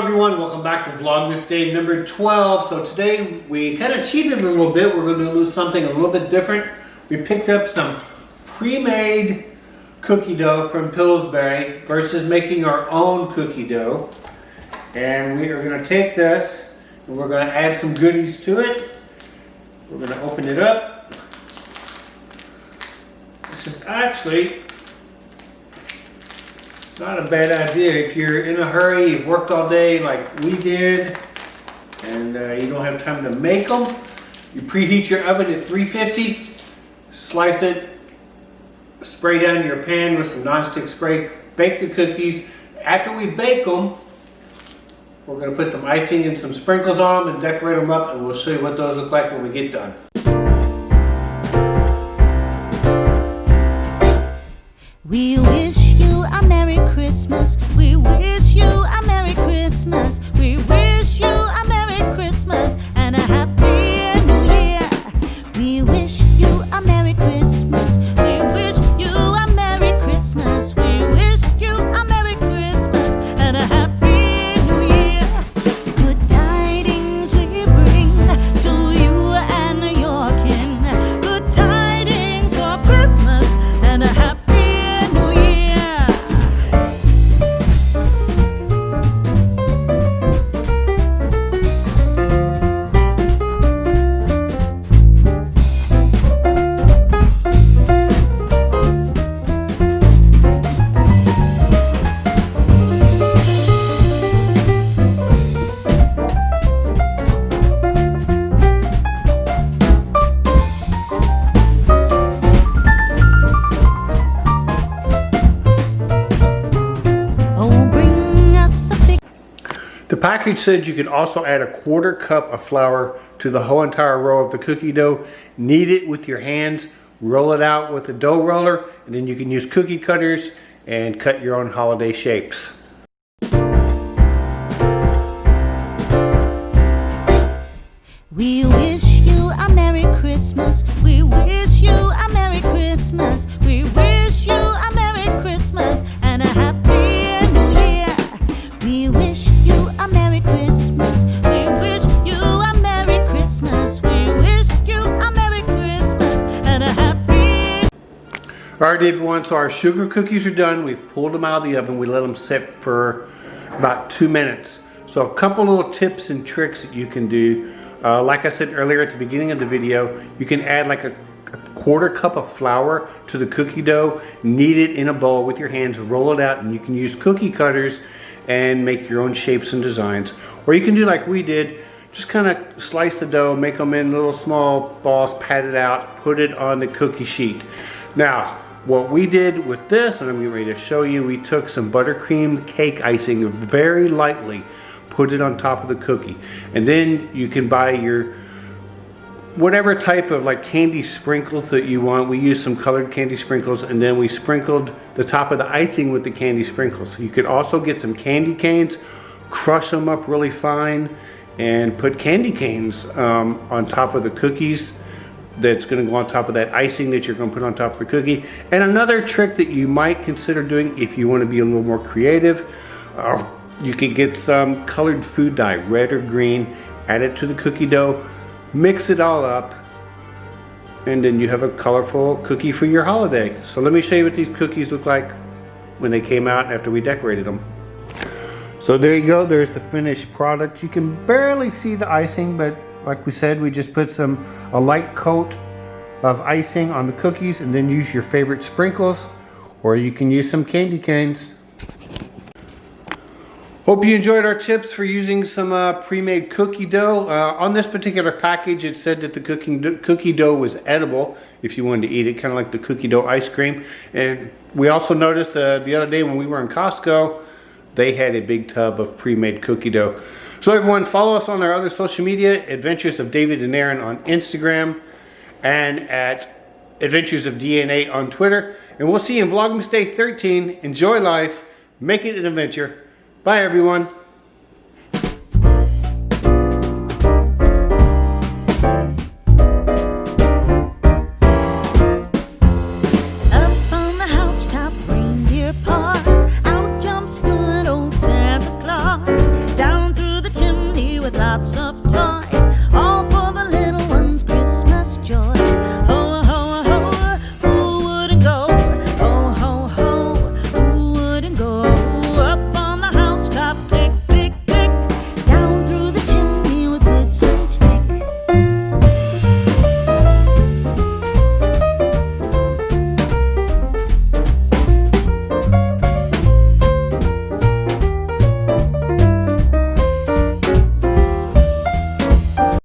everyone, welcome back to Vlogmas day number 12. So today we kind of cheated a little bit. We're going to do something a little bit different. We picked up some pre-made cookie dough from Pillsbury versus making our own cookie dough. And we are going to take this and we're going to add some goodies to it. We're going to open it up. This is actually not a bad idea if you're in a hurry, you've worked all day like we did, and you don't have time to make them. You preheat your oven at 350, slice it, spray down your pan with some nonstick spray, bake the cookies. After we bake them, we're going to put some icing and some sprinkles on them and decorate them up, and we'll show you what those look like when we get done. We wish you a Merry Christmas. We wish you a Merry Christmas. We wish you a Merry Christmas and a Happy New Year. We wish you a Merry Christmas. We wish you a Merry Christmas. We wish you a Merry Christmas and a Happy New Year. Good tidings we bring to you and your kin. Good tidings for Christmas and a Happy The package said you could also add a 1/4 cup of flour to the whole entire row of the cookie dough. Knead it with your hands, roll it out with a dough roller, and then you can use cookie cutters and cut your own holiday shapes. We wish you a Merry Christmas. We wish you a Merry Christmas. We wish you a Merry Christmas and a Happy New Year. We wish you a Merry Christmas. We wish you a Merry Christmas. We wish you a Merry Christmas and a Happy. Alright everyone, so our sugar cookies are done. We've pulled them out of the oven. We let them sit for about 2 minutes. So a couple little tips and tricks that you can do. Like I said earlier at the beginning of the video, you can add like a 1/4 cup of flour to the cookie dough, knead it in a bowl with your hands, roll it out, and you can use cookie cutters and make your own shapes and designs. Or you can do like we did, just kind of slice the dough, make them in little small balls, pat it out, put it on the cookie sheet. Now, what we did with this, and I'm getting ready to show you, we took some buttercream cake icing very lightly, put it on top of the cookie, and then you can buy your whatever type of like candy sprinkles that you want. We used some colored candy sprinkles, and then we sprinkled the top of the icing with the candy sprinkles. You could also get some candy canes, crush them up really fine, and put candy canes on top of the cookies. That's going to go on top of that icing that you're going to put on top of the cookie. And another trick that you might consider doing if you want to be a little more creative, you can get some colored food dye, red or green, add it to the cookie dough, mix it all up, and then you have a colorful cookie for your holiday. So let me show you what these cookies look like when they came out after we decorated them. So there you go, there's the finished product. You can barely see the icing, but like we said, we just put a light coat of icing on the cookies, and then use your favorite sprinkles, or you can use some candy canes. Hope you enjoyed our tips for using some pre-made cookie dough. On this particular package, it said that the cookie dough was edible if you wanted to eat it, kind of like the cookie dough ice cream. And we also noticed the other day when we were in Costco, they had a big tub of pre-made cookie dough. So everyone, follow us on our other social media, Adventures of David and Aaron on Instagram, and at Adventures of DNA on Twitter. And we'll see you in Vlogmas Day 13. Enjoy life, make it an adventure. Bye everyone.